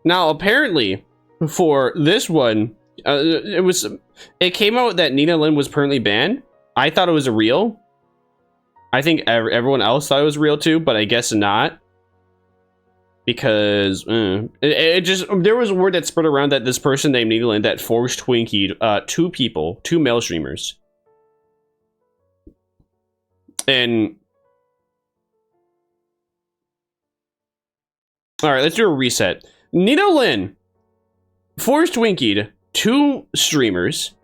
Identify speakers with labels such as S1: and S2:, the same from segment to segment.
S1: Now, apparently, for this one, it came out that Nina Lynn was permanently banned. I thought it was real. I think everyone else thought it was real too, but I guess not. Because it just, there was a word that spread around that this person named Nina Lynn that forced Twinkied two male streamers. And all right, let's do a reset. Nina Lynn forced Twinkied two streamers,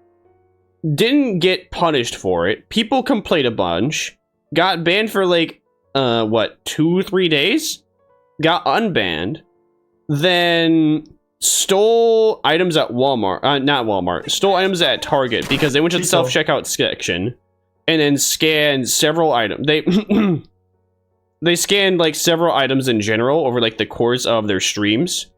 S1: didn't get punished for it. People complained a bunch, got banned for like, what, 2-3 days? Got unbanned, then stole items at Walmart, not Walmart, stole items at Target because they went to the self-checkout section and then scanned several items. They scanned like several items in general over like the course of their streams,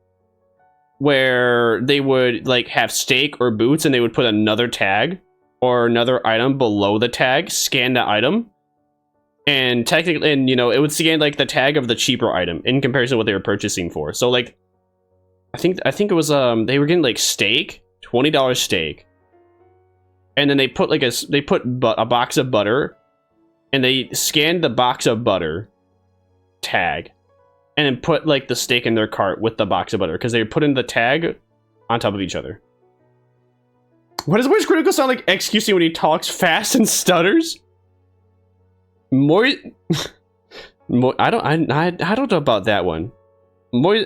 S1: where they would like have steak or boots and they would put another tag or another item below the tag, scan the item, and technically, and you know, it would scan like the tag of the cheaper item in comparison to what they were purchasing for. So like, I think it was they were getting like steak, $20 steak, and then they put like a box of butter, and they scanned the box of butter tag, and then put like the steak in their cart with the box of butter because they were putting the tag on top of each other. Why does Critical sound like XQC when he talks fast and stutters? More, I don't know about that one. More,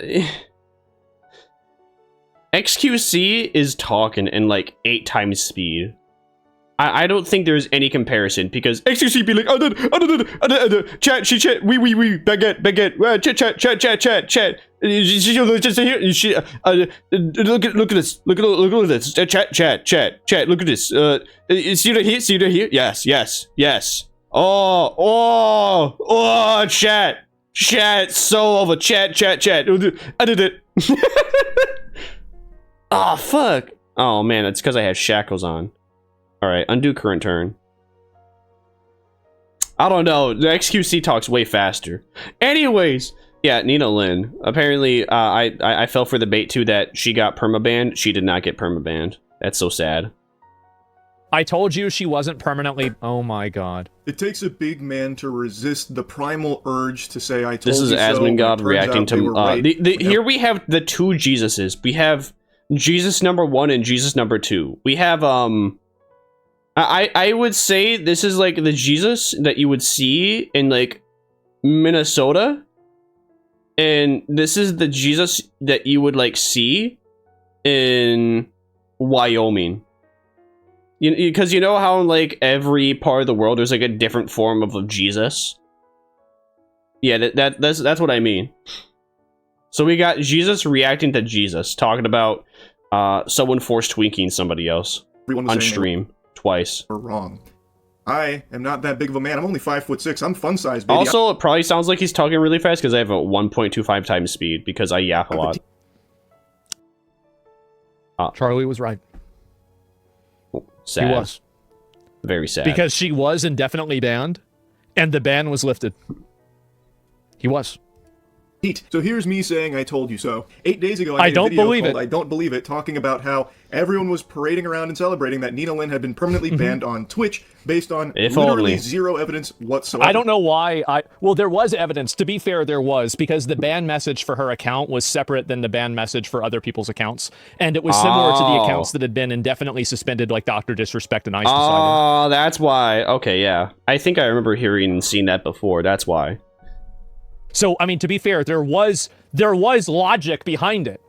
S1: XQC is talking in like 8 times speed. I don't think there's any comparison because XQC be like, chat, chat, we, baguette, chat. Look at this, look at this, chat, look at this. See that here, yes. Oh, chat, so over, chat. I did it. Oh, fuck. Oh, man, it's because I had shackles on. Alright, undo current turn. I don't know, the XQC talks way faster. Anyways, yeah, Nina Lynn. Apparently, I fell for the bait too that she got permabanned. She did not get permabanned. That's so sad.
S2: I told you she wasn't permanently... Oh my god.
S3: It takes a big man to resist the primal urge to say, I told you so.
S1: This is Asmongodd reacting to... Here we have the two Jesuses. We have Jesus #1 and Jesus #2. We have, I would say this is like the Jesus that you would see in like Minnesota, and this is the Jesus that you would like see in Wyoming. Because you know how in like every part of the world there's like a different form of Jesus. Yeah, that's what I mean. So we got Jesus reacting to Jesus, talking about someone force tweaking somebody else on stream. Twice.
S3: We're wrong. I am not that big of a man. I'm only 5'6". I'm fun size, baby.
S1: Also, it probably sounds like he's talking really fast because I have a 1.25 times speed because I yap a lot.
S2: Charlie was right.
S1: Sad.
S2: He was.
S1: Very sad.
S2: Because she was indefinitely banned, and the ban was lifted. He was.
S3: So here's me saying I told you so. 8 days ago,
S2: I don't believe it.
S3: I don't believe it, talking about how everyone was parading around and celebrating that Nina Lynn had been permanently banned on Twitch based on literally zero evidence whatsoever.
S2: I don't know why well, there was evidence. To be fair, there was, because the ban message for her account was separate than the ban message for other people's accounts. And it was similar to the accounts that had been indefinitely suspended, like Dr. Disrespect and Ice decided.
S1: Oh, that's why. Okay, yeah. I think I remember hearing and seeing that before. That's why.
S2: So, I mean, to be fair, there was logic behind it,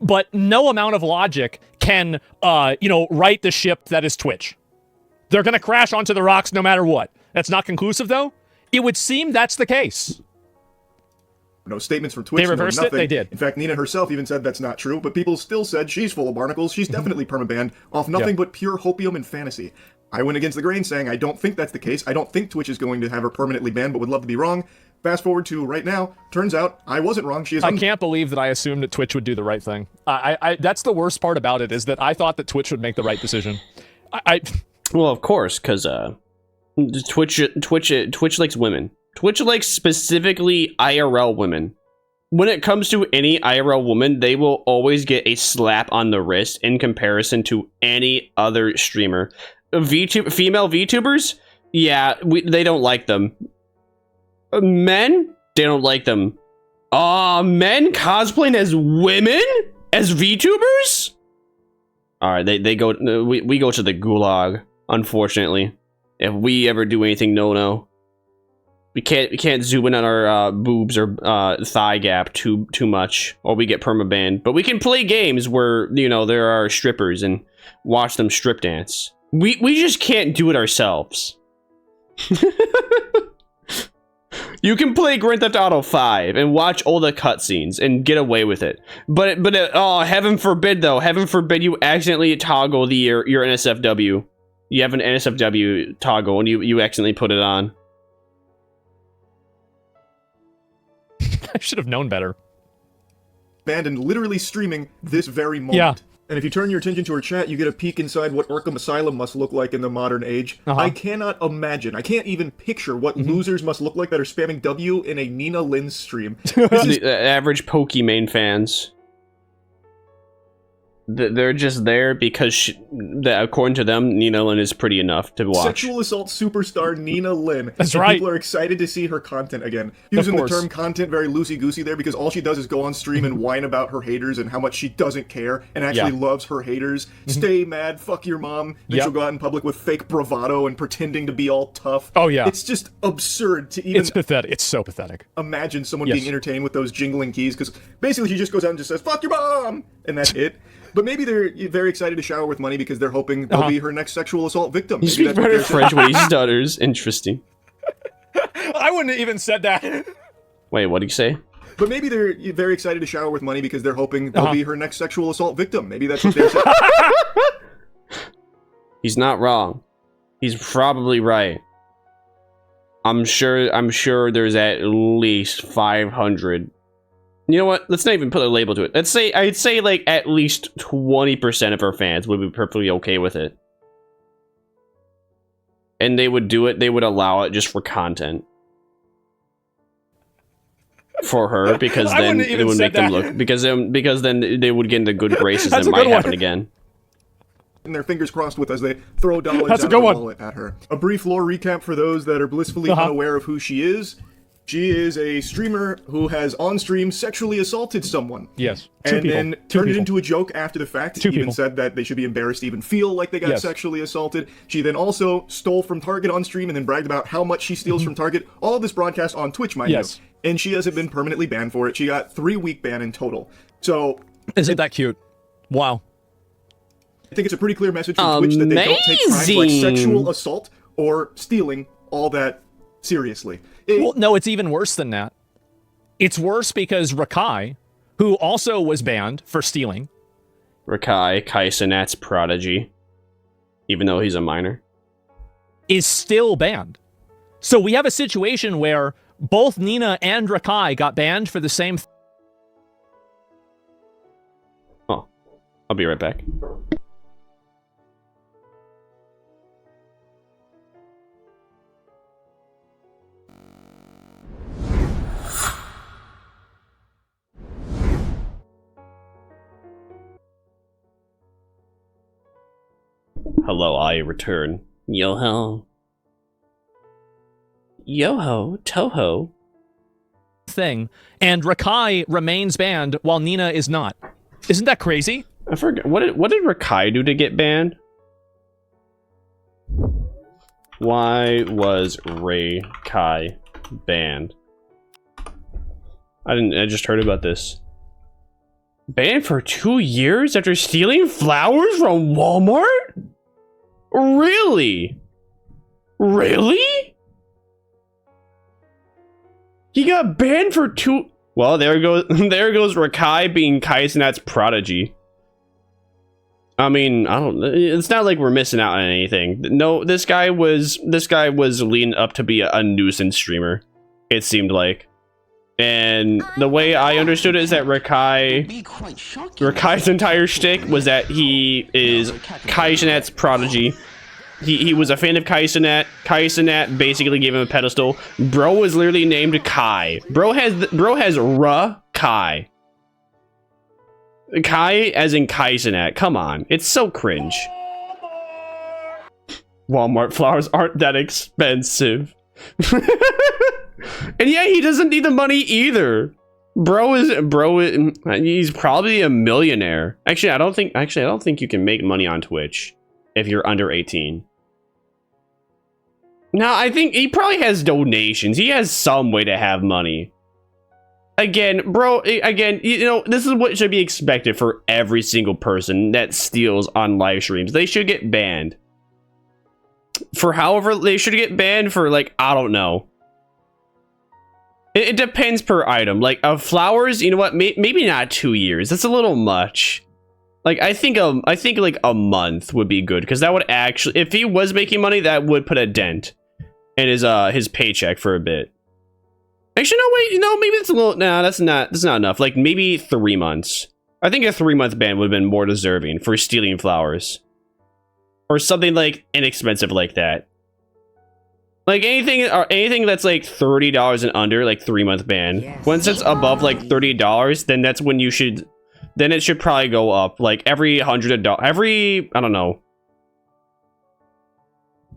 S2: but no amount of logic can, right the ship that is Twitch. They're going to crash onto the rocks no matter what. That's not conclusive, though. It would seem that's the case.
S3: No statements from Twitch.
S2: They reversed it? They did.
S3: In fact, Nina herself even said that's not true, but people still said she's full of barnacles. She's definitely permabanned off nothing but pure hopium and fantasy. I went against the grain saying I don't think that's the case. I don't think Twitch is going to have her permanently banned, but would love to be wrong. Fast forward to right now, turns out I wasn't wrong. She is.
S2: I can't believe that I assumed that Twitch would do the right thing. That's the worst part about it, is that I thought that Twitch would make the right decision.
S1: Well, of course, because Twitch likes women. Twitch likes specifically IRL women. when it comes to any IRL woman, they will always get a slap on the wrist in comparison to any other streamer. Female VTubers, yeah, they don't like them. Men, they don't like them. Men cosplaying as women as VTubers? All right, they go. We go to the gulag. Unfortunately, if we ever do anything no. We can't zoom in on our boobs or thigh gap too much, or we get permabanned. But we can play games where, you know, there are strippers and watch them strip dance. We just can't do it ourselves. You can play Grand Theft Auto 5 and watch all the cutscenes and get away with it. But oh, heaven forbid though, heaven forbid you accidentally toggle your NSFW. You have an NSFW toggle and you accidentally put it on.
S2: I should have known better.
S3: Banned and literally streaming this very moment.
S2: Yeah.
S3: And if you turn your attention to her chat, you get a peek inside what Arkham Asylum must look like in the modern age. I cannot imagine, I can't even picture what losers must look like that are spamming W in a Nina Lynn stream. This is
S1: the average Pokimane fans. They're just there because, according to them, Nina Lynn is pretty enough to watch.
S3: Sexual assault superstar Nina Lynn.
S2: That's
S3: and
S2: right.
S3: People are excited to see her content again. Using the term content very loosey-goosey there because all she does is go on stream and whine about her haters and how much she doesn't care and actually loves her haters. Stay mad, fuck your mom. Then she'll go out in public with fake bravado and pretending to be all tough.
S2: Oh, yeah.
S3: It's just absurd to even...
S2: It's pathetic. It's so pathetic.
S3: Imagine someone being entertained with those jingling keys because basically she just goes out and just says, fuck your mom! And that's it. But maybe they're very excited to shower with money because they're hoping they'll be her next sexual assault victim.
S1: You speak better French when he stutters. Interesting.
S2: I wouldn't have even said that.
S1: Wait, what did you say?
S3: But maybe they're very excited to shower with money because they're hoping they'll be her next sexual assault victim. Maybe that's what they're saying.
S1: He's not wrong. He's probably right. I'm sure there's at least 500. You know what? Let's not even put a label to it. I'd say like at least 20% of our fans would be perfectly okay with it. And they would do it, they would allow it just for content. For her, because then it would make them look, because then they would get into good graces and it might happen again.
S3: And their fingers crossed with as they throw dollars out of the wallet at her. A brief lore recap for those that are blissfully unaware of who she is. She is a streamer who has on-stream sexually assaulted someone.
S2: Yes.
S3: And then turned it into a joke after the fact. Even said that they should be embarrassed to even feel like they got sexually assaulted. She then also stole from Target on stream and then bragged about how much she steals from Target. All of this broadcast on Twitch, mind you. And she hasn't been permanently banned for it. She got 3-week ban in total. So...
S2: Isn't that cute? Wow.
S3: I think it's a pretty clear message from Twitch that they don't take crimes like sexual assault or stealing all that seriously.
S2: Well, no, it's even worse than that. It's worse because Rakai, who also was banned for stealing.
S1: Rakai, Kaisenat's prodigy, even though he's a minor,
S2: is still banned. So we have a situation where both Nina and Rakai got banned for the same
S1: Oh, I'll be right back. Hello, I return. Yo-ho. Yo-ho, Toho.
S2: thing, and Rakai remains banned while Nina is not. Isn't that crazy?
S1: I forget. What did Rakai do to get banned? Why was Rakai banned? I just heard about this. Banned for 2 years after stealing flowers from Walmart? Really? Really? He got banned for 2... Well, there goes Rakai being Kaisenat's prodigy. I mean, I don't... It's not like we're missing out on anything. No, this guy was leading up to be a nuisance streamer, it seemed like. And the way I understood it is that Rakai's entire shtick was that he is Kaisenat's prodigy. He was a fan of Kaisenat. Kaisenat basically gave him a pedestal. Bro was literally named Kai. Bro has Ra Kai. Kai as in Kaizenat. Come on. It's so cringe. Walmart flowers aren't that expensive. And yeah, he doesn't need the money either. He's probably a millionaire. Actually, I don't think you can make money on Twitch if you're under 18. No, I think he probably has donations. He has some way to have money. Again, you know, this is what should be expected for every single person that steals on live streams. They should get banned. For however, they should get banned for, like, I don't know. It depends per item. Like, flowers, you know what? Maybe not 2 years. That's a little much. Like, I think like a month would be good, because that would actually, if he was making money, that would put a dent in his paycheck for a bit. Actually, no, wait, no, maybe it's a little, nah, that's not enough. Like, maybe 3 months. I think a 3-month ban would have been more deserving for stealing flowers. Or something, like, inexpensive like that. Like, anything that's, like, $30 and under, like, 3-month ban. Yes. Once it's above, like, $30, then that's when you should... Then it should probably go up, like, every $100... I don't know.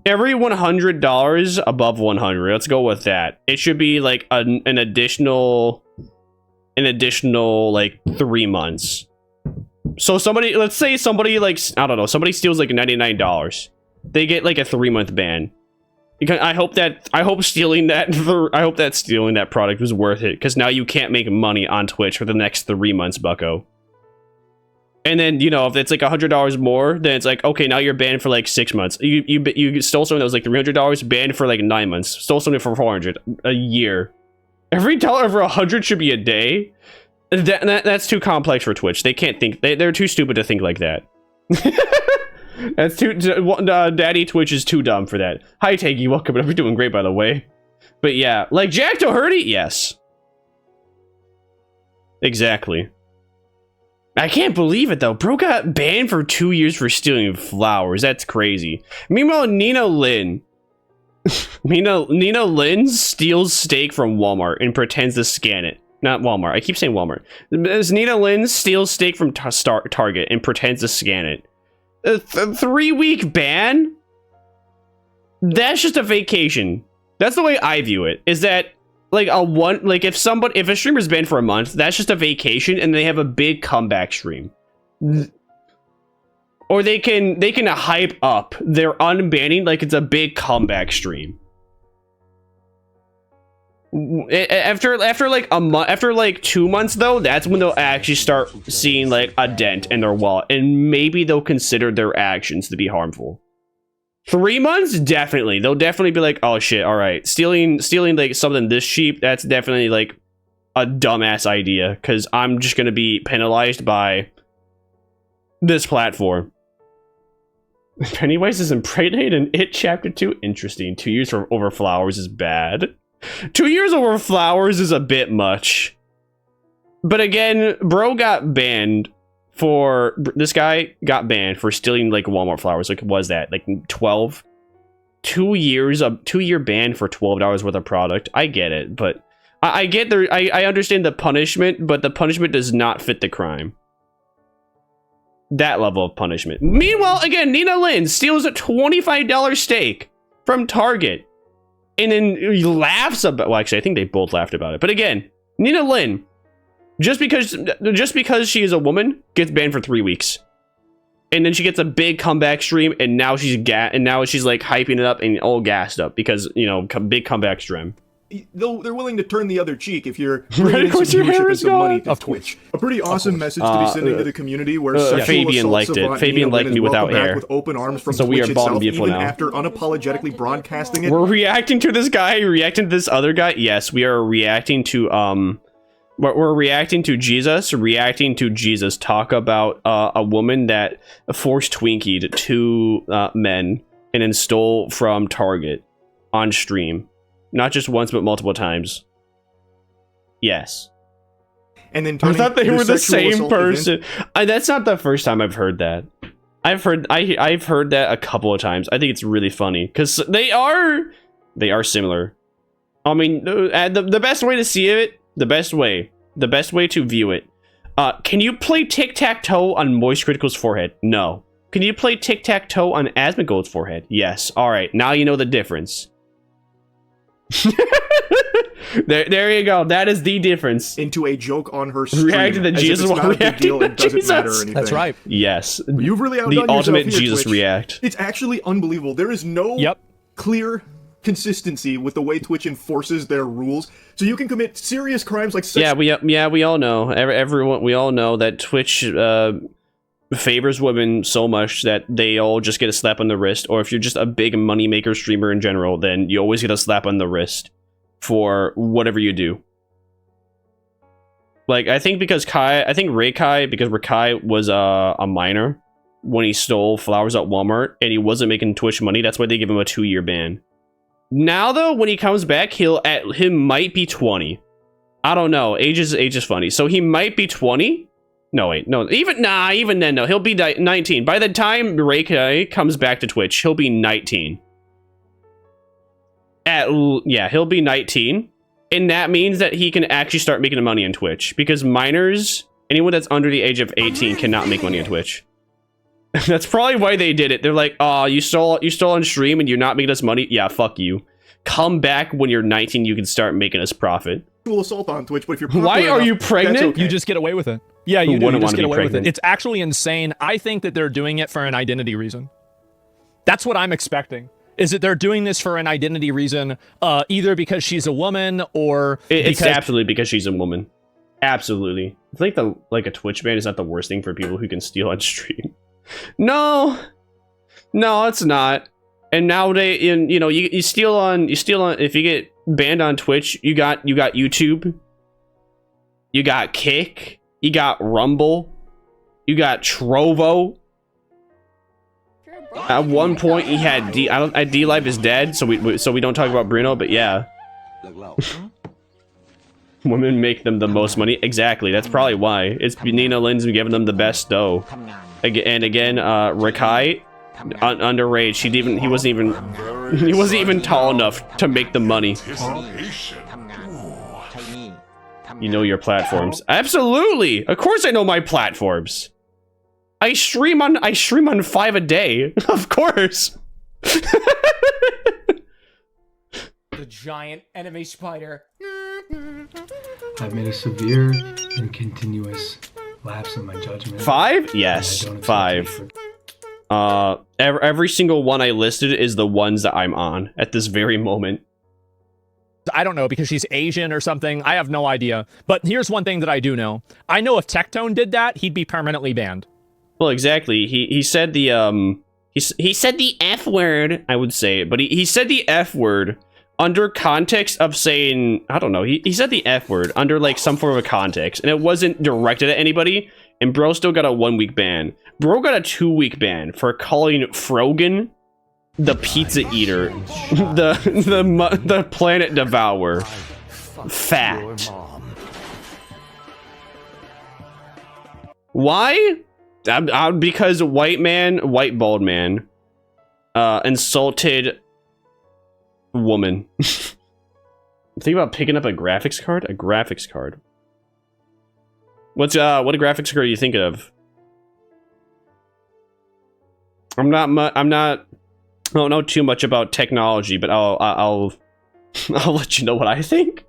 S1: Every $100 above 100. Let's go with that. It should be, like, an additional, like, 3 months. So somebody... Let's say somebody, like... I don't know. Somebody steals, like, $99. They get, like, a 3-month ban. I hope that stealing that product was worth it, because now you can't make money on Twitch for the next 3 months, bucko. And then, you know, if it's like $100 more, then it's like, okay, now you're banned for like 6 months. You stole something that was like $300, banned for like 9 months. Stole something for $400 a year. Every dollar over 100 should be a day. That's too complex for Twitch. They can't think. They're too stupid to think like that. That's too... Daddy Twitch is too dumb for that. Hi, Taggy. Welcome. You're doing great, by the way. But yeah, like Jack Doherty? Yes. Exactly. I can't believe it, though. Bro got banned for 2 years for stealing flowers. That's crazy. Meanwhile, Nina Lynn steals steak from Walmart and pretends to scan it. Not Walmart. I keep saying Walmart. Nina Lynn steals steak from Target and pretends to scan it. A 3-week ban? That's just a vacation. That's the way I view it. Is that like if a streamer's banned for a month, that's just a vacation, and they have a big comeback stream. Or they can hype up their unbanning like it's a big comeback stream. After like a month, after like 2 months though, that's when they'll actually start seeing like a dent in their wallet, and maybe they'll consider their actions to be harmful. 3 months, definitely. They'll definitely be like, oh shit, all right, stealing like something this cheap, that's definitely like a dumbass idea, because I'm just gonna be penalized by this platform. Pennywise is impregnated in It Chapter 2. Interesting. 2 years for over flowers is bad. 2 years over flowers is a bit much. But again, bro got banned for... This guy got banned for stealing, like, Walmart flowers. Like, what was that? Like, 12? 2 years, a 2-year ban for $12 worth of product. I get it, but... I get the... I understand the punishment, but the punishment does not fit the crime. That level of punishment. Meanwhile, again, Nina Lynn steals a $25 steak from Target. And then he laughs about... Well, actually, I think they both laughed about it. But again, Nina Lynn, just because she is a woman, gets banned for 3 weeks. And then she gets a big comeback stream, and now she's like hyping it up and all gassed up because, you know, big comeback stream.
S3: They're willing to turn the other cheek if you're
S1: right, of course your hair is
S3: some money
S1: gone.
S3: to Twitch. A pretty awesome message to be sending to the community where sexual
S1: Fabian liked it. Fabian liked me without hair.
S3: With open arms from
S1: so
S3: Twitch
S1: we are bald and
S3: beautiful
S1: beautiful now.
S3: After unapologetically broadcasting it.
S1: We're reacting to this guy, reacting to this other guy. Yes, we are reacting to we're reacting to Jesus talk about a woman that forced Twinkied 2 men and then stole from Target on stream. Not just once, but multiple times. Yes.
S3: And then
S1: I thought they were the same person. That's not the first time I've heard that. I've heard that a couple of times. I think it's really funny because they are similar. I mean, the best way to see it, the best way The best way to view it. Can you play tic-tac-toe on Moist Critical's forehead? No. Can you play tic-tac-toe on Asmongold's forehead? Yes. Alright, now you know the difference. there you go. That is the difference.
S3: Into a joke on her stream.
S1: Reacting to Jesus while reacting to Jesus.
S3: Matter or anything.
S2: That's right.
S1: Yes.
S3: You've really outdone
S1: the ultimate
S3: yourself here,
S1: Jesus
S3: Twitch.
S1: react.
S3: It's actually unbelievable. There is no clear consistency with the way Twitch enforces their rules. So you can commit serious crimes like sex.
S1: We all know. Everyone, we all know that Twitch favors women so much that they all just get a slap on the wrist. Or if you're just a big moneymaker streamer in general, then you always get a slap on the wrist for whatever you do. Like, I think because Rakai was a minor when he stole flowers at Walmart and he wasn't making Twitch money, that's why they give him a 2-year ban. Now though, when he comes back, he might be 20. I don't know. Age is funny. So he might be 20. No, wait, no. Even then, no. He'll be 19. By the time Rakai comes back to Twitch, he'll be 19. He'll be 19. And that means that he can actually start making money on Twitch. Because minors, anyone that's under the age of 18 cannot make money on Twitch. That's probably why they did it. They're like, oh, you stole on stream and you're not making us money? Yeah, fuck you. Come back when you're 19, you can start making us profit.
S3: Assault on Twitch, but if you're
S1: why are you pregnant?
S3: Okay.
S2: You just get away with it. Yeah, you
S1: Who
S2: do. You
S1: wouldn't
S2: just
S1: want to
S2: get
S1: be
S2: away with it.
S1: pregnant?
S2: It's actually insane. I think that they're doing it for an identity reason. That's what I'm expecting. Is that they're doing this for an identity reason, either because she's a woman or
S1: it's absolutely because she's a woman. Absolutely. I think a Twitch ban is not the worst thing for people who can steal on stream. No, it's not. And nowadays, you steal on. If you get banned on Twitch, you got YouTube, you got Kick, you got Rumble, you got Trovo. At one point, he had D Live is dead, so we don't talk about Bruno. But yeah, women make them the most money. Exactly. That's probably why. It's Nina Lynn's giving them the best dough. And again, Rakai, underage. He wasn't even tall enough to make the money. You know your platforms. Absolutely. Of course I know my platforms. I stream on 5 a day. Of course.
S4: The giant enemy spider.
S5: I've made a severe and continuous lapse in my judgment.
S1: 5? Yes, 5. Every single one I listed is the ones that I'm on at this very moment.
S2: I don't know, because she's Asian or something. I have no idea. But here's one thing that I do know. I know if Tectone did that, he'd be permanently banned.
S1: Well, exactly. He said the he said the F word. I would say it, but he said the F word under context of saying, I don't know. He said the F word under like some form of context, and it wasn't directed at anybody. And bro still got a 1-week ban. Bro got a 2-week ban for calling Frogan the pizza eater, the planet devourer, fat. Why? Because white bald man, insulted woman. Think about picking up a graphics card. A graphics card. What a graphics card are you thinking of? I don't know too much about technology, but I'll let you know what I think.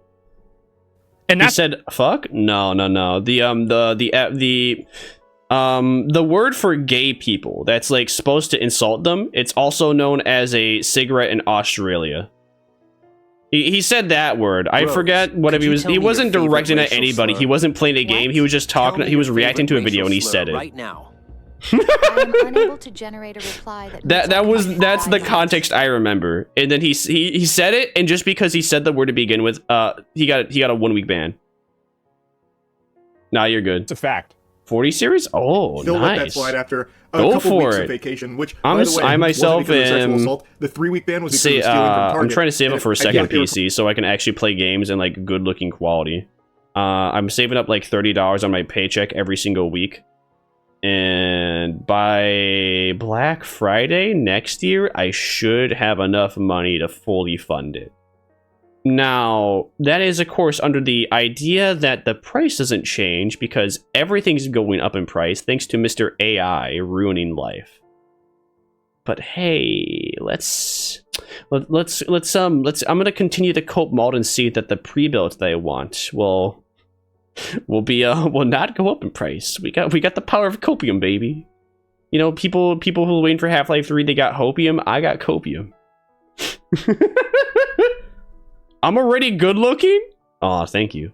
S2: And
S1: he said, "Fuck." No. The word for gay people that's like supposed to insult them, it's also known as a cigarette in Australia. He said that word. I forget what he wasn't directing at anybody. He wasn't playing a game. He was just talking. He was reacting to a video and he said it.
S6: Right now. I am unable to generate a reply
S1: that's the context I remember. And then he said it, and just because he said the word to begin with, he got a 1-week ban. Nah, you're good.
S2: It's a fact.
S1: 40 series? Oh,
S3: They'll
S1: nice.
S3: let that slide after a
S1: Go
S3: couple
S1: for
S3: weeks
S1: it.
S3: of vacation, which,
S1: I myself am.
S3: assault. The 3-week ban was because of stealing from Target.
S1: I'm trying to save up for a second PC so I can actually play games in like good-looking quality. I'm saving up like $30 on my paycheck every single week, and by Black Friday next year, I should have enough money to fully fund it. Now, that is, of course, under the idea that the price doesn't change because everything's going up in price thanks to Mr. AI ruining life. But hey, let's I'm gonna continue the cope mode and see that the pre-built that I want will not go up in price. We got the power of copium, baby. You know, people who are waiting for Half-Life 3, they got hopium. I got copium. I'm already good looking? Aw, thank you.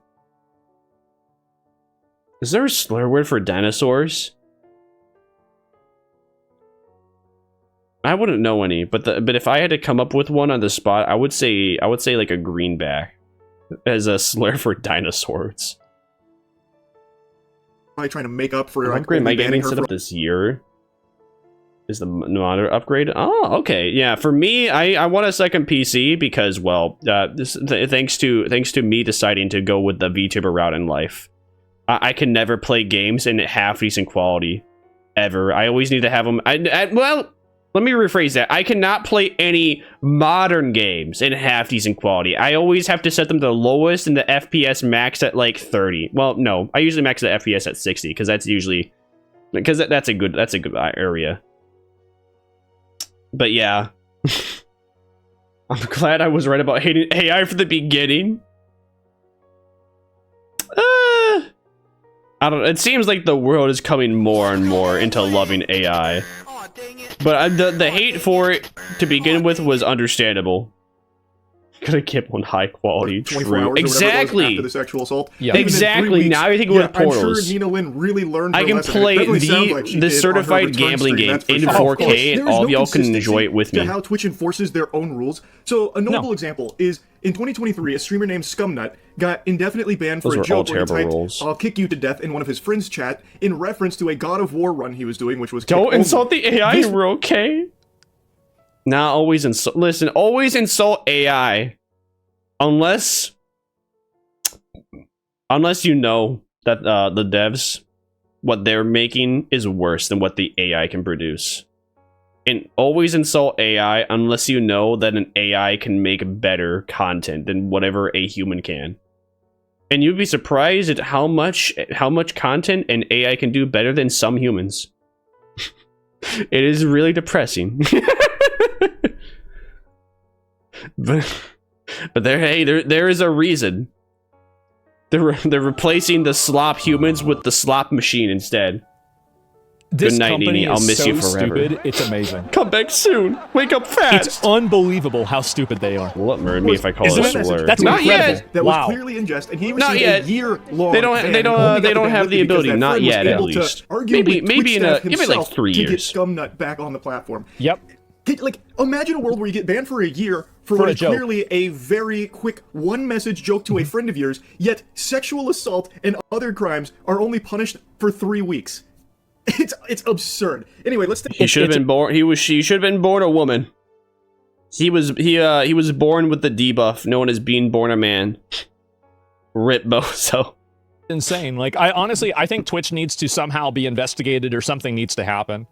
S1: Is there a slur word for dinosaurs? I wouldn't know any, but if I had to come up with one on the spot, I would say like a greenback as a slur for dinosaurs.
S3: Probably trying to make up for
S1: upgrade my gaming
S3: her
S1: setup this year. Is the monitor upgrade? Oh, okay. Yeah, for me, I want a second PC because, well, thanks to me deciding to go with the VTuber route in life, I can never play games in half decent quality, ever. I always need to have them. Well, let me rephrase that. I cannot play any modern games in half decent quality. I always have to set them to the lowest and the FPS max at like 30. Well, no, I usually max the FPS at 60 because that's usually that's a good area. But yeah, I'm glad I was right about hating AI from the beginning. I don't know. It seems like the world is coming more and more into loving AI. But the hate for it to begin with was understandable. Gotta keep on high quality.
S3: 24 hours
S1: exactly.
S3: After the sexual assault.
S2: Yeah.
S1: Exactly. Now everything with portals.
S3: I'm sure Nina Lynn really learned her
S1: I can
S3: lesson.
S1: play
S3: Like
S1: the certified gambling game in 4K, and all of y'all can enjoy it with me.
S3: How Twitch enforces their own rules. So a notable example is in 2023, a streamer named Scumnut got indefinitely banned for a joke where he typed, "I'll kick you to death" in one of his friends' chat in reference to a God of War run he was doing, which was
S1: don't insult the AI. We're okay. Nah, always insult. Listen, always insult AI. Unless you know that the devs, what they're making is worse than what the AI can produce. And always insult AI unless you know that an AI can make better content than whatever a human can. And you'd be surprised at how much content an AI can do better than some humans. It is really depressing. But there is a reason. They're replacing the slop humans with the slop machine instead.
S2: This
S1: Good night,
S2: company
S1: Nini. I'll
S2: is
S1: miss
S2: so
S1: you forever.
S2: stupid. It's amazing.
S1: Come back soon. Wake up fast.
S2: It's unbelievable how stupid they are.
S1: What murdered me if I call
S2: Isn't
S1: it a
S2: it?
S1: slur?
S2: That's
S1: Not
S2: incredible.
S1: yet.
S3: That
S2: Wow.
S3: was clearly in jest, and he
S1: Not
S3: received
S1: yet.
S3: a year-long
S1: They don't have the ability. Not yet, at least.
S3: Maybe
S1: in a give it like 3
S3: to get
S1: years.
S3: Scumnut back on the platform.
S2: Yep.
S3: Like, imagine a world where you get banned for a year for what
S2: a
S3: is
S2: joke.
S3: clearly a very quick one-message joke to a friend of yours, yet sexual assault and other crimes are only punished for 3 weeks. It's absurd. Anyway, let's take.
S1: He should have been born. She should have been born a woman. He was born with the debuff known as being born a man. Rip Bozo.
S2: Insane. Like, I think Twitch needs to somehow be investigated or something needs to happen.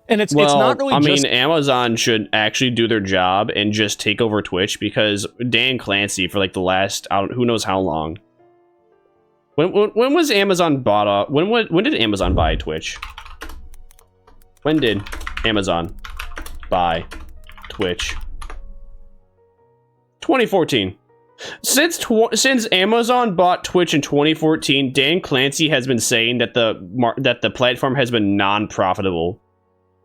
S2: And it's not really just...
S1: Amazon should actually do their job and just take over Twitch because Dan Clancy for like the last who knows how long. When was Amazon bought up? When did Amazon buy Twitch? When did Amazon buy Twitch? 2014. Since Amazon bought Twitch in 2014, Dan Clancy has been saying that the platform has been non-profitable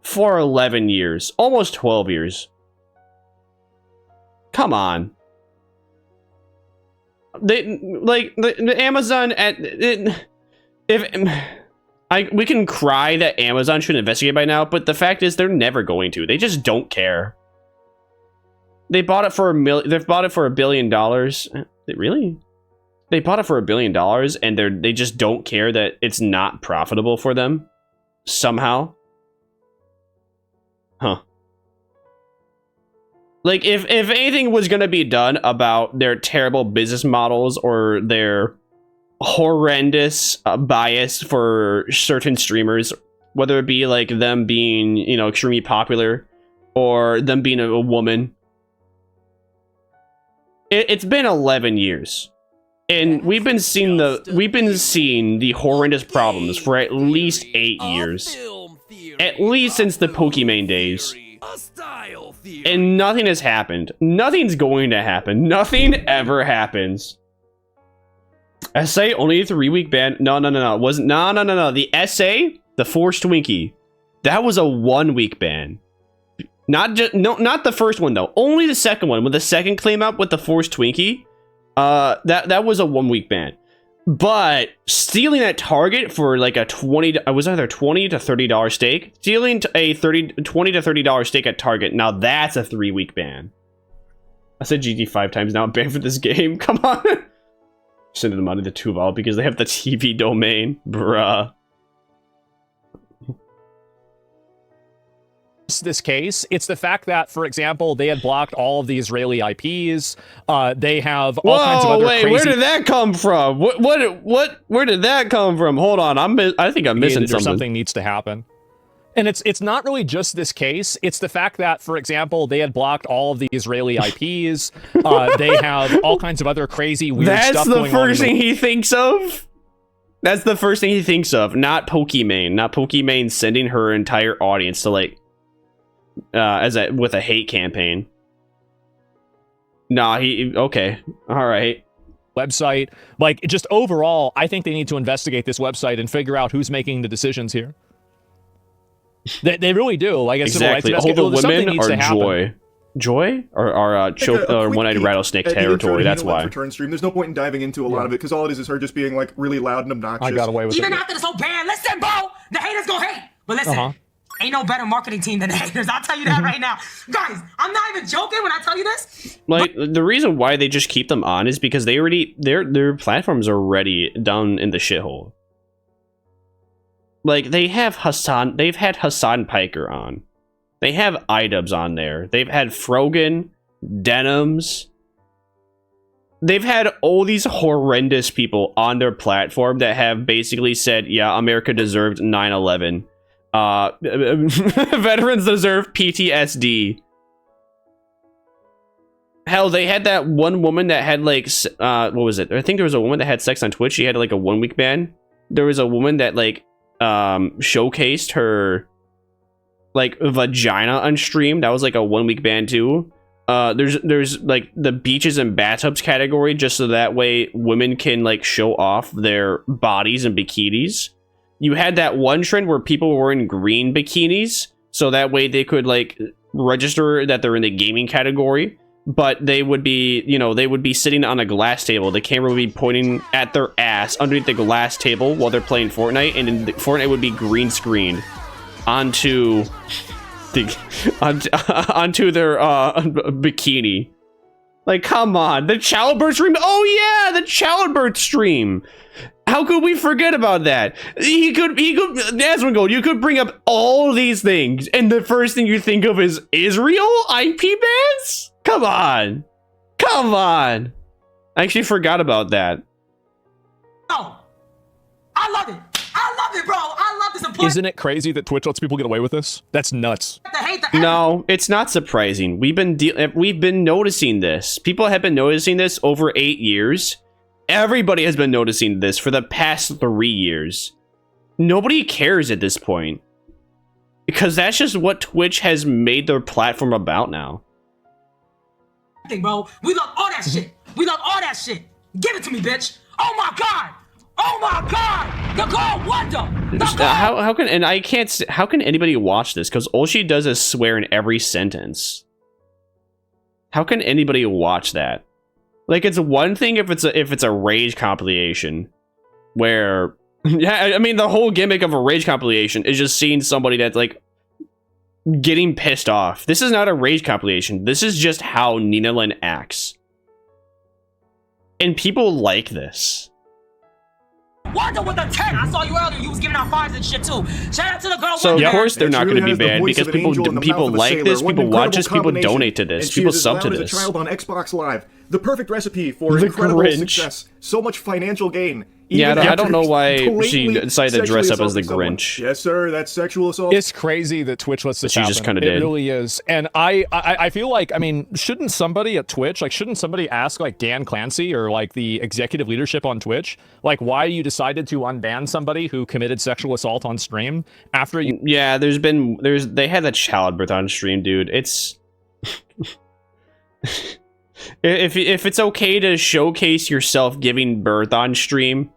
S1: for 11 years, almost 12 years. Come on. The Amazon we can cry that Amazon should investigate by now, but the fact is they're never going to. They just don't care. They bought it for they've bought it for $1 billion. Really? They bought it for $1 billion and they just don't care that it's not profitable for them somehow. Huh. Like, if anything was going to be done about their terrible business models or their horrendous bias for certain streamers, whether it be like them being, extremely popular or them being a woman, It's been 11 years. And we've been seeing the horrendous problems for at least 8 years. At least since the Pokemon days. And nothing has happened. Nothing's going to happen. Nothing ever happens. Essay only a 3-week ban. No. It wasn't. No. The essay, the Forced Twinkie, that was a 1-week ban. Not the first one though. Only the second one. When the second claim up with the Forced Twinkie, that was a 1-week ban. But stealing at Target for like a was either $20 to $30 steak. Stealing a $20 to $30 steak at Target. Now that's a 3-week ban. I said GT 5 times now. I'm banned for this game. Come on. Sending them out of the Tuval because they have the TV domain. Bruh.
S2: This case, it's the fact that, for example, they had blocked all of the Israeli IPs. They have all kinds of other crazy...
S1: where did that come from? Where did that come from? Hold on, I think I'm missing something.
S2: Something needs to happen. And it's not really just this case. It's the fact that, for example, they had blocked all of the Israeli IPs. They have all kinds of other crazy, weird stuff going on.
S1: That's the first thing he thinks of? That's the first thing he thinks of, not Pokimane. Not Pokimane sending her entire audience to, like, with a hate campaign. Nah, okay. All right.
S2: Website. Like, just overall, I think they need to investigate this website and figure out who's making the decisions here. They really do. Like,
S1: exactly. All the women are Joy? Or One-Eyed Rattlesnake territory, that's why.
S3: Return stream. There's no point in diving into a lot of it, because all it is her just being, like, really loud and obnoxious.
S2: I got away with it.
S4: Even after this whole ban, listen, bro! The haters gonna hate! But listen, ain't no better marketing team than the haters. I'll tell you that right now. Guys, I'm not even joking when I tell you this.
S1: Like, the reason why they just keep them on is because they already, their platforms are already down in the shithole. Like, they've had Hassan Piker on. They have iDubbbz on there. They've had Frogan, Denims. They've had all these horrendous people on their platform that have basically said, yeah, America deserved 9/11. Veterans deserve PTSD. Hell, they had that one woman that had, like, what was it? I think there was a woman that had sex on Twitch. She had, like, a 1-week ban. There was a woman that, like, showcased her, like, vagina on stream. That was, like, a 1-week ban, too. There's, like, the beaches and bathtubs category, just so that way women can, like, show off their bodies in bikinis. You had that one trend where people were in green bikinis, so that way they could, like, register that they're in the gaming category, but they would be, you know, they would be sitting on a glass table. The camera would be pointing at their ass underneath the glass table while they're playing Fortnite, and then Fortnite would be green screened onto their bikini. Like, come on, the childbirth stream. Oh yeah, the childbirth stream. How could we forget about that? He could, Asmongold, you could bring up all these things, and the first thing you think of is Israel IP bans? Come on. Come on. I actually forgot about that.
S4: Oh, I love it. I love it, bro. I love this important.
S2: Isn't it crazy that Twitch lets people get away with this? That's nuts.
S1: No, it's not surprising. We've been noticing this. People have been noticing this over 8 years. Everybody has been noticing this for the past 3 years. Nobody cares at this point. Because that's just what Twitch has made their platform about now.
S4: Bro, we love all that shit. We love all that shit. Give it to me, bitch. Oh my god. Oh my god. The God Wonder.
S1: How can, and I can't, how can anybody watch this? Because all she does is swear in every sentence. How can anybody watch that? Like, it's one thing if it's a rage compilation, where, yeah, I mean, the whole gimmick of a rage compilation is just seeing somebody that's, like, getting pissed off. This is not a rage compilation. This is just how Nina Lynn acts. And people like this.
S4: Wonder with the 10. I saw you earlier. You was giving out 5s and shit too. Shout out to the girl.
S1: So of course they're not going to be banned because people like this. People watch this. People donate to this. People sub to this.
S3: As a child on Xbox Live, the perfect recipe for incredible success. So much financial gain.
S1: Yeah,
S3: even
S1: I
S3: after
S1: don't know why she
S3: blatantly
S1: decided to dress up
S3: sexually
S1: as the
S3: assaulting someone.
S1: Grinch.
S3: Yes, sir, that's sexual assault.
S2: It's crazy that Twitch lets this
S1: She
S2: happen.
S1: just kinda
S2: It
S1: did.
S2: really is. And I feel like, I mean, shouldn't somebody at Twitch, like, shouldn't somebody ask, like, Dan Clancy or, like, the executive leadership on Twitch, like, why you decided to unban somebody who committed sexual assault on stream after you...
S1: Yeah, they had that childbirth on stream, dude. It's... if it's okay to showcase yourself giving birth on stream,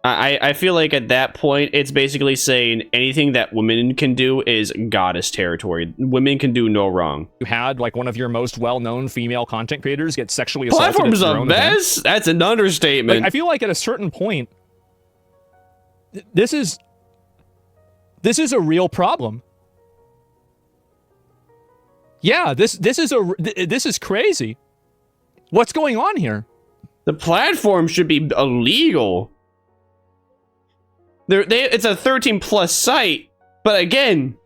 S1: I feel like at that point, it's basically saying anything that women can do is goddess territory. Women can do no wrong.
S2: You had, like, one of your most well-known female content creators get sexually assaulted.
S1: Platform's
S2: at their
S1: a
S2: own event.
S1: mess? That's an understatement.
S2: Like, I feel like at a certain point, this is a real problem. Yeah, this is crazy. What's going on here?
S1: The platform should be illegal. It's a 13+ site, but again,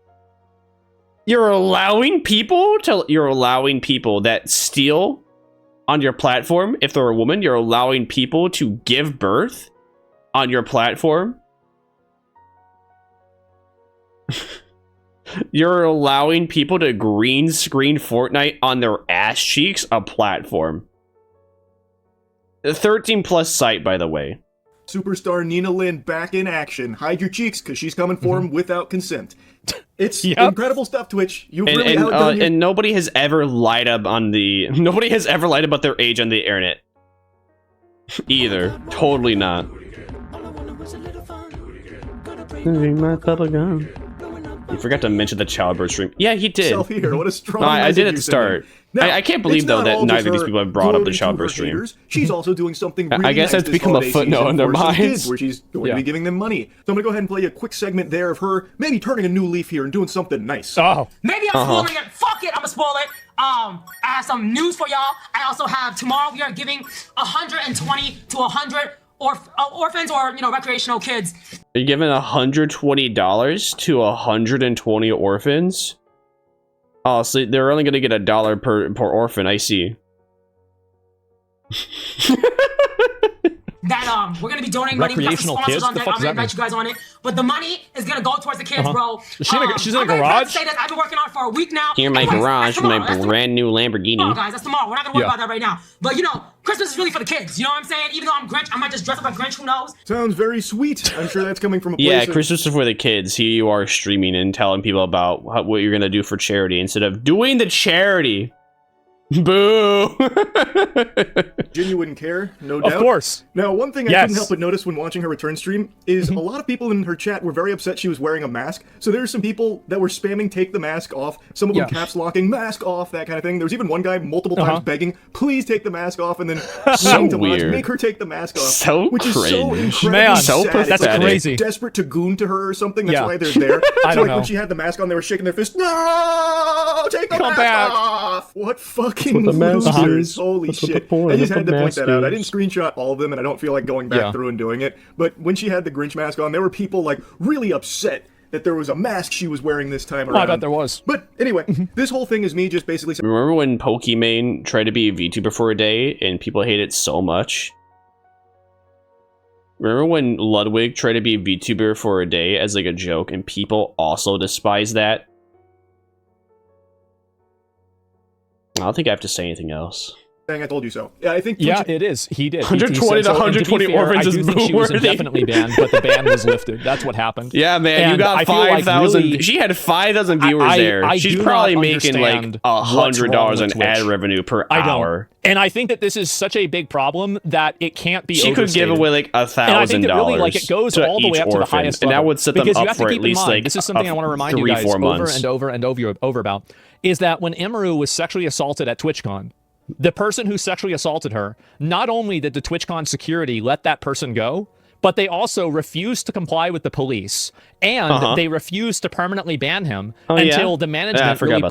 S1: you're allowing people that steal on your platform. If they're a woman, you're allowing people to give birth on your platform. You're allowing people to green screen Fortnite on their ass cheeks, a platform. A 13+ site, by the way.
S3: Superstar Nina Lynn back in action. Hide your cheeks, because she's coming for him without consent. It's incredible stuff, Twitch. You've really outdone your...
S1: And nobody has ever lied about their age on the internet. Either. Totally not. You forgot to mention the childbirth stream. Yeah, he did.
S3: Here. What a strong
S1: I did at the start.
S3: Now,
S1: I can't believe, though, that neither of these people have brought up the childbirth stream.
S3: Haters. She's also doing something really
S1: I guess
S3: nice
S1: that's become a footnote in their minds.
S3: Kids, where she's going to be giving them money. So I'm going to go ahead and play a quick segment there of her maybe turning a new leaf here and doing something nice.
S2: Oh.
S4: Maybe I'm spoiling it. Fuck it, I'm gonna spoil it. I have some news for y'all. I also have, tomorrow we are giving 120 to 100 orphans or, recreational kids.
S1: Are you giving $120 to 120 orphans? Oh, so they're only gonna get $1 per orphan. I see.
S4: That we're gonna be donating money. We got some sponsors on deck. I'm gonna invite you guys on it. But the money is gonna go towards the kids, bro.
S2: She's in a garage?
S4: Say that I've been working on it for a week now.
S1: Here in my garage with my brand new Lamborghini.
S4: Tomorrow, guys, that's tomorrow. We're not gonna worry about that right now. But Christmas is really for the kids. You know what I'm saying? Even though I'm Grinch, I might just dress up like Grinch. Who knows?
S3: Sounds very sweet. I'm sure that's coming from a place.
S1: Yeah, Christmas is for the kids. Here you are streaming and telling people about what you're gonna do for charity instead of doing the charity. Boo!
S3: Genuine care, no doubt.
S2: Of course.
S3: Now, one thing I couldn't help but notice when watching her return stream is a lot of people in her chat were very upset she was wearing a mask. So there's some people that were spamming take the mask off, some of them caps locking, mask off, that kind of thing. There was even one guy multiple times begging, please take the mask off, and then saying to mods, make her take the mask off.
S1: So
S3: which is so incredibly
S2: Man,
S3: sad.
S2: that's crazy.
S3: Desperate to goon to her or something, that's why they're there. So like when she had the mask on, they were shaking their fists, no! Take the mask off! What fucking losers. Holy shit. I just had to point that out. I didn't screenshot all of them, and I don't feel like going back through and doing it. But when she had the Grinch mask on, there were people like really upset that there was a mask she was wearing this time around.
S2: I bet there was.
S3: But anyway, this whole thing is me just basically saying...
S1: Remember when Pokimane tried to be a VTuber for a day, and people hated it so much? Remember when Ludwig tried to be a VTuber for a day as like a joke, and people also despise that? I don't think I have to say anything else.
S3: I told you so. Yeah, I think.
S2: Yeah, it is. He did.
S1: 120 to 120 orphans is boo-worthy.
S2: She was indefinitely banned, but the ban was lifted. That's what happened.
S1: Yeah, man, and you got 5,000. Like she had 5,000 viewers there. She's probably making like $100 in ad revenue per hour.
S2: And I think that this is such a big problem that it can't be.
S1: She could give away like $1,000.
S2: Really, like it goes all the way up to the highest level.
S1: And that would set them up for at least like
S2: this is something I want to remind you guys over and over about. Is that when Emeru was sexually assaulted at TwitchCon, the person who sexually assaulted her, not only did the TwitchCon security let that person go, but they also refused to comply with the police, and they refused to permanently ban him until the management really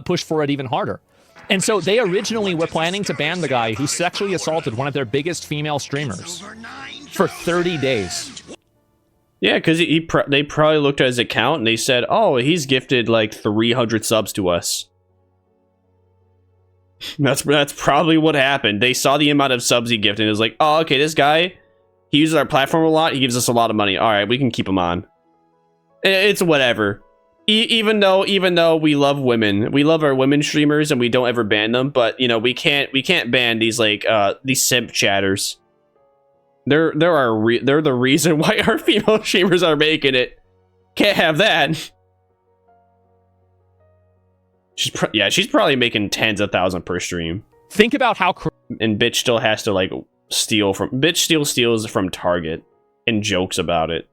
S2: pushed for it even harder. And so they originally were planning to ban the guy who sexually assaulted one of their biggest female streamers for 30 days.
S1: Yeah, because they probably looked at his account and they said, oh, he's gifted like 300 subs to us. That's probably what happened. They saw the amount of subs he gifted and it was like, oh, okay, this guy He uses our platform a lot. He gives us a lot of money. All right, we can keep him on. It's whatever. Even though we love women, we love our women streamers, and we don't ever ban them. But you know, we can't ban these like these simp chatters. They're the reason why our female streamers are making it. Can't have that. She's probably making tens of thousands per stream.
S2: Think about how
S1: and bitch still has to like steals from Target and jokes about it.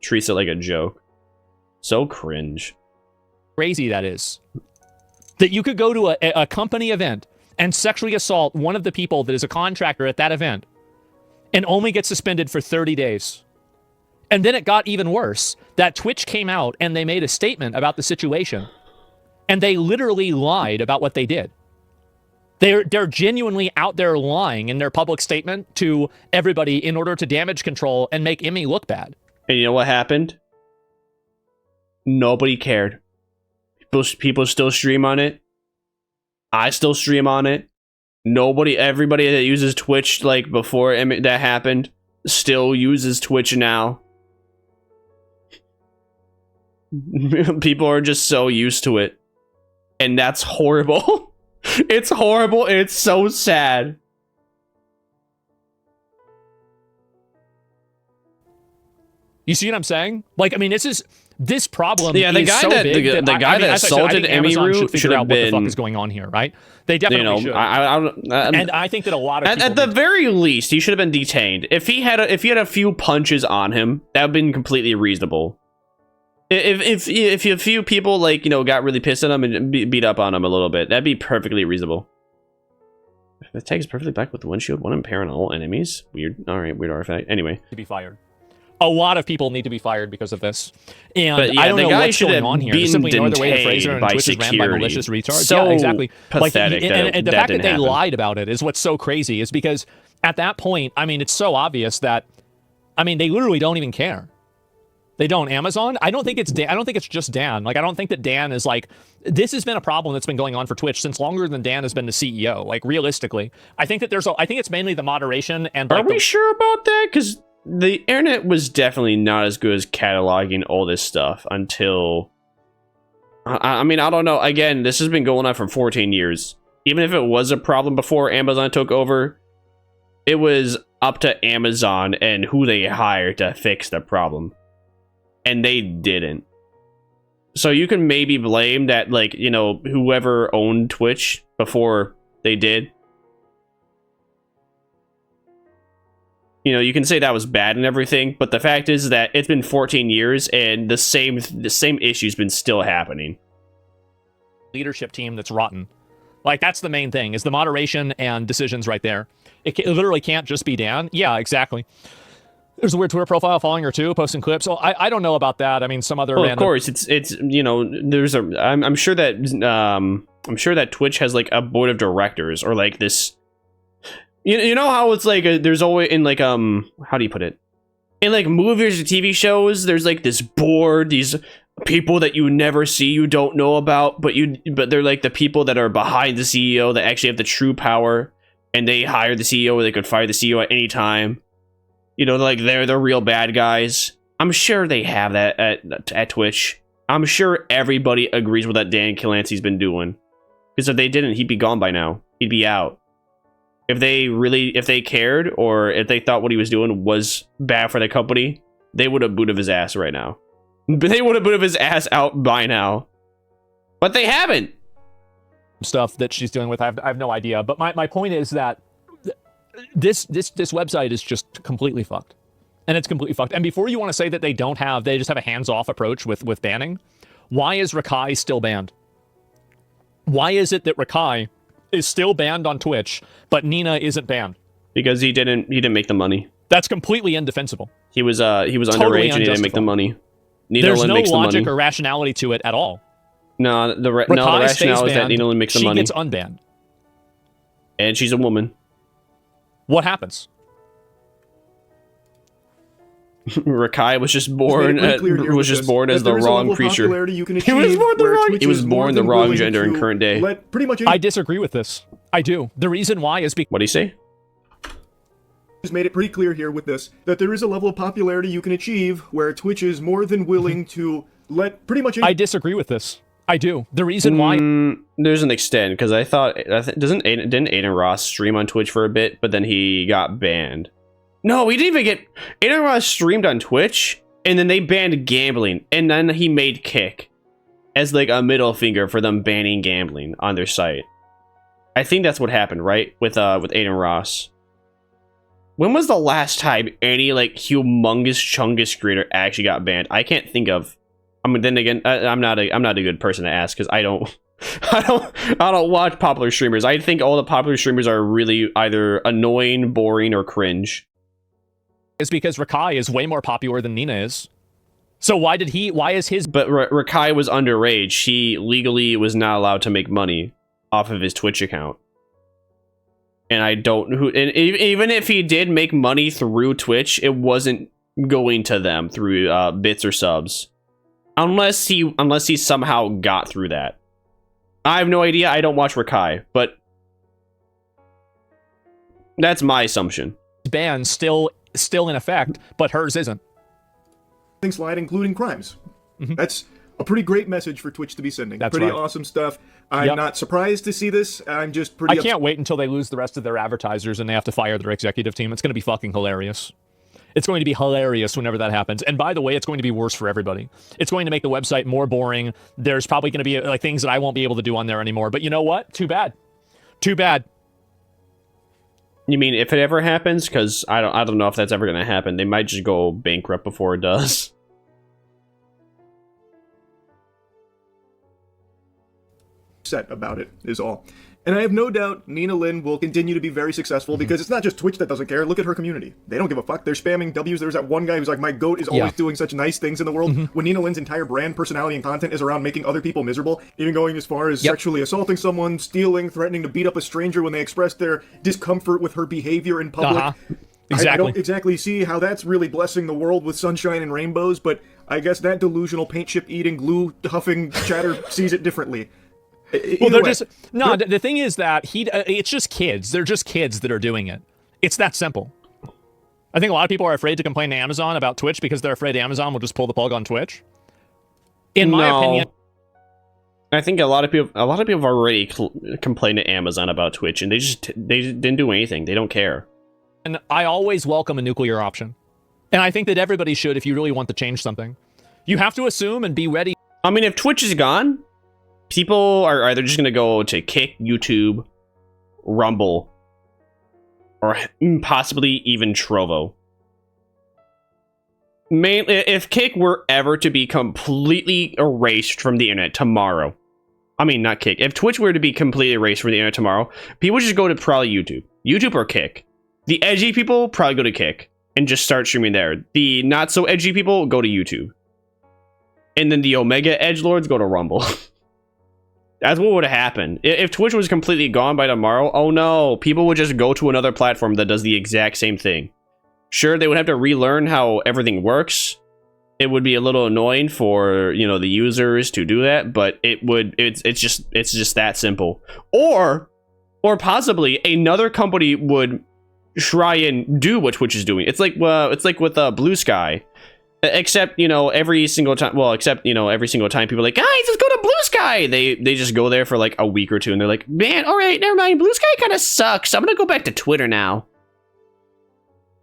S1: Treats it like a joke. So cringe.
S2: crazy that is. That you could go to a company event and sexually assault one of the people that is a contractor at that event and only get suspended for 30 days. And then it got even worse. That Twitch came out and they made a statement about the situation. And they literally lied about what they did. They're genuinely out there lying in their public statement to everybody in order to damage control and make Emmy look bad.
S1: And you know what happened? Nobody cared. People still stream on it. I still stream on it. Everybody that uses Twitch like before that happened still uses Twitch now. People are just so used to it. And that's horrible. It's horrible and it's so sad.
S2: You see what I'm saying? Like, I mean, this problem.
S1: Yeah, the
S2: is
S1: guy
S2: so
S1: that
S2: big
S1: the guy that assaulted Emmy Root
S2: should figure out what the fuck is going on here, right? They definitely should. And I think that a lot of people
S1: at the very least, he should have been detained. If he had a few punches on him, that would have been completely reasonable. If a few people like got really pissed at him and beat up on him a little bit, that'd be perfectly reasonable. The tag is perfectly black with the windshield, one impair on all enemies. Weird. All right, weird artifact. Anyway,
S2: to be fired. A lot of people need to be fired because of this, and
S1: yeah,
S2: I don't know what's going on here. There's simply no other way to phrase it. And Twitch is ran by malicious retards.
S1: So
S2: yeah, exactly.
S1: Pathetic.
S2: And the fact that they lied about it is what's so crazy. Is because at that point, I mean, it's so obvious that, I mean, they literally don't even care. They don't. Amazon? I don't think it's Dan. I don't think it's just Dan. Like, I don't think that Dan is like, this has been a problem that's been going on for Twitch since longer than Dan has been the CEO. Like, realistically, I think that I think it's mainly the moderation and. Like,
S1: are we sure about that? Because the internet was definitely not as good as cataloging all this stuff until. I mean, I don't know. Again, this has been going on for 14 years. Even if it was a problem before Amazon took over, it was up to Amazon and who they hired to fix the problem. And they didn't. So you can maybe blame that, like, whoever owned Twitch before they did. You can say that was bad and everything, but the fact is that it's been 14 years and the same issue's been still happening.
S2: Leadership team that's rotten. Like, that's the main thing, is the moderation and decisions right there. It literally can't just be Dan. Yeah, exactly. There's a weird Twitter profile following her too, posting clips. So I don't know about that. I mean, some other.
S1: Well, of course, it's there's a. I'm sure that Twitch has like a board of directors or like this. You know how it's like there's always in like how do you put it? In like movies or TV shows, there's like this board, these people that you never see, you don't know about, but they're like the people that are behind the CEO that actually have the true power, and they hire the CEO or they could fire the CEO at any time. Like they're the real bad guys. I'm sure they have that at Twitch. I'm sure everybody agrees with what Dan Clancy's been doing. Because if they didn't, he'd be gone by now. He'd be out. If they cared, or if they thought what he was doing was bad for the company, they would have booted his ass right now. They would have booted his ass out by now. But they haven't.
S2: Stuff that she's dealing with, I have no idea. But my point is that this website is just completely fucked, and it's completely fucked. And before you want to say that they just have a hands-off approach with banning, why is Rakai still banned? Why is it that Rakai is still banned on Twitch, but Nina isn't banned?
S1: Because he didn't make the money.
S2: That's completely indefensible.
S1: He was
S2: totally
S1: underage and he didn't make the money.
S2: There's no logic or rationality to it at all.
S1: No, the rationale is that Nina Lynn makes the money.
S2: She gets unbanned,
S1: and she's a woman.
S2: What happens?
S1: Rakai was just born as the wrong creature. He was born the wrong gender in current day.
S2: I disagree with this. I do. The reason why is because
S1: what do you say?
S3: has made it pretty clear here with this that there is a level of popularity you can achieve where Twitch is more than willing to let pretty much any—
S2: I disagree with this. I do. The reason why
S1: there's an extent, because I thought didn't Aiden Ross stream on Twitch for a bit, but then he got banned. No, he didn't even get Aiden Ross streamed on Twitch, and then they banned gambling, and then he made Kick as like a middle finger for them banning gambling on their site. I think that's what happened, right? With Aiden Ross. When was the last time any like humongous chungus creator actually got banned? I can't think of. I mean, then again, I'm not a good person to ask because I don't watch popular streamers. I think all the popular streamers are really either annoying, boring, or cringe.
S2: is because Rakai is way more popular than Nina is. So why is his...
S1: But Rakai was underage. He legally was not allowed to make money off of his Twitch account. And I don't... And even if he did make money through Twitch, it wasn't going to them through bits or subs. Unless he somehow got through that. I have no idea. I don't watch Rakai, but that's my assumption.
S2: Ban still in effect, but hers isn't.
S3: Slide, including crimes. That's a pretty great message for Twitch to be sending.
S2: That's
S3: pretty
S2: right.
S3: awesome stuff. I'm not surprised to see this. I'm just pretty...
S2: I can't wait until they lose the rest of their advertisers and they have to fire their executive team. It's going to be fucking hilarious. It's going to be hilarious whenever that happens. And by the way, it's going to be worse for everybody. It's going to make the website more boring. There's probably going to be like things that I won't be able to do on there anymore. But you know what? Too bad. Too bad.
S1: You mean if it ever happens? Because I don't know if that's ever going to happen. They might just go bankrupt before it does.
S3: Set about it is all. And I have no doubt Nina Lin will continue to be very successful because it's not just Twitch that doesn't care. Look at her community. They don't give a fuck. They're spamming W's. There's that one guy who's like, my goat is always doing such nice things in the world. When Nina Lin's entire brand, personality, and content is around making other people miserable, even going as far as sexually assaulting someone, stealing, threatening to beat up a stranger when they express their discomfort with her behavior in public.
S2: Exactly.
S3: I don't exactly see how that's really blessing the world with sunshine and rainbows, but I guess that delusional paint chip eating, glue huffing chatter sees it differently.
S2: Well, they're just... No, the thing is that it's just kids. They're just kids that are doing it. It's that simple. I think a lot of people are afraid to complain to Amazon about Twitch because they're afraid Amazon will just pull the plug on Twitch. In my opinion...
S1: I think a lot of people have already complained to Amazon about Twitch, and they didn't do anything. They don't care.
S2: And I always welcome a nuclear option. And I think that everybody should if you really want to change something. You have to assume and be ready.
S1: I mean, if Twitch is gone... People are either just going to go to Kick, YouTube, Rumble, or possibly even Trovo. Mainly, if Kick were ever to be completely erased from the internet tomorrow, I mean, not Kick. If Twitch were to be completely erased from the internet tomorrow, people just go to probably YouTube. YouTube or Kick. The edgy people probably go to Kick and just start streaming there. The not so edgy people go to YouTube. And then the Omega edgelords go to Rumble. That's what would happen. If Twitch was completely gone by tomorrow, oh no, people would just go to another platform that does the exact same thing. Sure, they would have to relearn how everything works. It would be a little annoying for, you know, the users to do that, but it's just that simple. Or possibly another company would try and do what Twitch is doing. It's like with Blue Sky. Except, you know, every single time people are like, guys, let's go to Blue Sky. They just go there for like a week or two and they're like, man, all right, never mind. Blue Sky kind of sucks. I'm going to go back to Twitter now.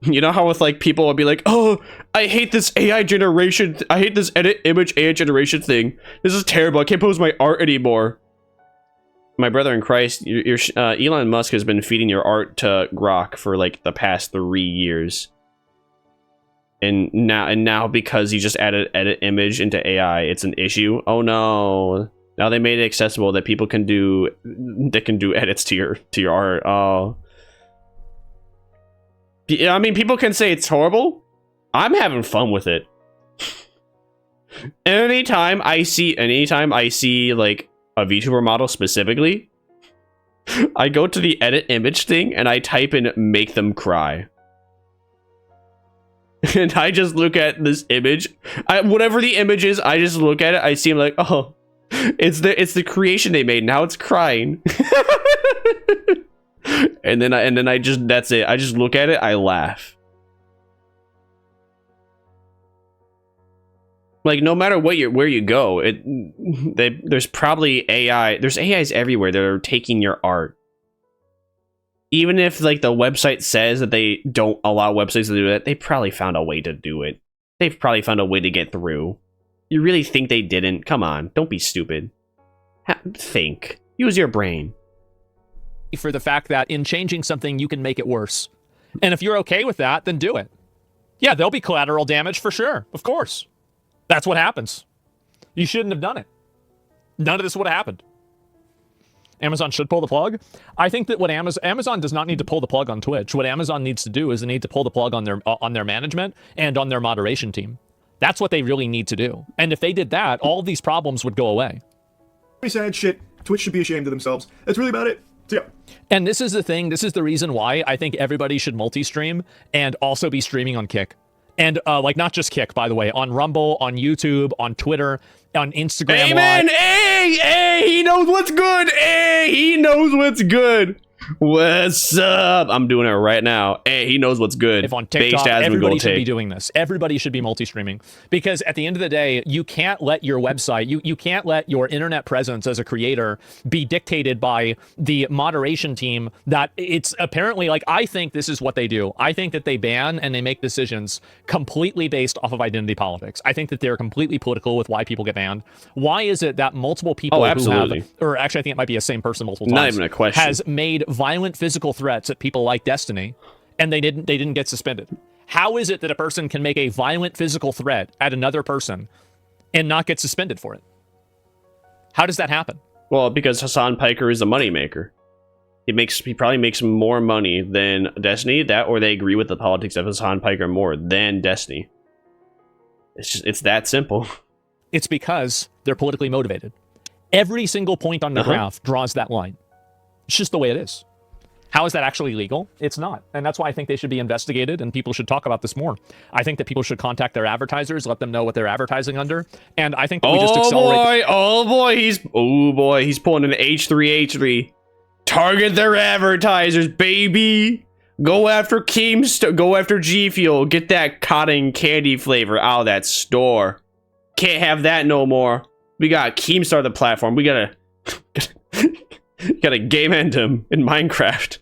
S1: You know how with like people would be like, oh, I hate this AI generation. I hate this edit image AI generation thing. This is terrible. I can't post my art anymore. My brother in Christ, Elon Musk has been feeding your art to Grok for like the past 3 years. And now because you just added edit image into AI, it's an issue. Oh no! Now they made it accessible that people can do edits to your art. Oh, yeah. I mean, people can say it's horrible. I'm having fun with it. Anytime I see like a VTuber model specifically, I go to the edit image thing and I type in "make them cry." And I just look at this image. Whatever the image is, I just look at it. I see him like, oh, it's the creation they made. Now it's crying. and then I just, that's it. I just look at it, I laugh. Like, no matter where you go, there's probably AI. There's AIs everywhere that are taking your art. Even if, like, the website says that they don't allow websites to do that, they probably found a way to do it. They've probably found a way to get through. You really think they didn't? Come on, don't be stupid. Think. Use your brain.
S2: For the fact that in changing something, you can make it worse. And if you're okay with that, then do it. Yeah, there'll be collateral damage for sure. Of course. That's what happens. You shouldn't have done it. None of this would have happened. Amazon should pull the plug. I think that what Amazon does not need to pull the plug on Twitch. What Amazon needs to do is they need to pull the plug on their management and on their moderation team. That's what they really need to do. And if they did that, all of these problems would go away.
S3: Pretty sad shit. Twitch should be ashamed of themselves. That's really about it. So yeah.
S2: And this is the thing. This is the reason why I think everybody should multi-stream and also be streaming on Kick. And like not just Kick, by the way, on Rumble, on YouTube, on Twitter, on Instagram.
S1: Hey man, hey, he knows what's good. Hey, he knows what's good. What's up? I'm doing it right now. Hey, he knows what's good.
S2: If on TikTok, everybody should be doing this. Everybody should be multi-streaming. Because at the end of the day, you can't let your website, you can't let your internet presence as a creator be dictated by the moderation team that it's apparently, like, I think this is what they do. I think that they ban and they make decisions completely based off of identity politics. I think that they're completely political with why people get banned. Why is it that multiple people who have, or actually I think it might be the same person multiple times,
S1: not even a question,
S2: has made violent physical threats at people like Destiny, and they didn't get suspended? How is it that a person can make a violent physical threat at another person and not get suspended for it? How does that happen?
S1: Well, because Hassan Piker is a moneymaker. He probably makes more money than Destiny, that, or they agree with the politics of Hassan Piker more than Destiny. It's that simple.
S2: It's because they're politically motivated. Every single point on the graph draws that line. It's just the way it is. How is that actually legal? It's not. And that's why I think they should be investigated and people should talk about this more. I think that people should contact their advertisers, let them know what they're advertising under. And I think that we just accelerate.
S1: Oh boy, he's pulling an H3. Target their advertisers, baby. Go after Keemstar, go after G Fuel. Get that cotton candy flavor out of that store. Can't have that no more. We got Keemstar the platform. We gotta game end him in Minecraft.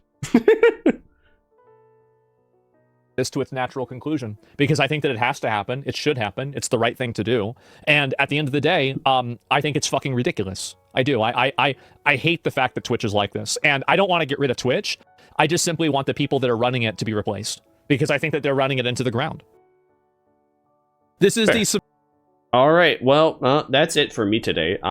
S2: This to its natural conclusion, because I think that it has to happen. It should happen. It's the right thing to do. And at the end of the day, I think it's fucking ridiculous. I do. I hate the fact that Twitch is like this, and I don't want to get rid of Twitch. I just simply want the people that are running it to be replaced, because I think that they're running it into the ground. This is
S1: Fair. All right. Well, that's it for me today.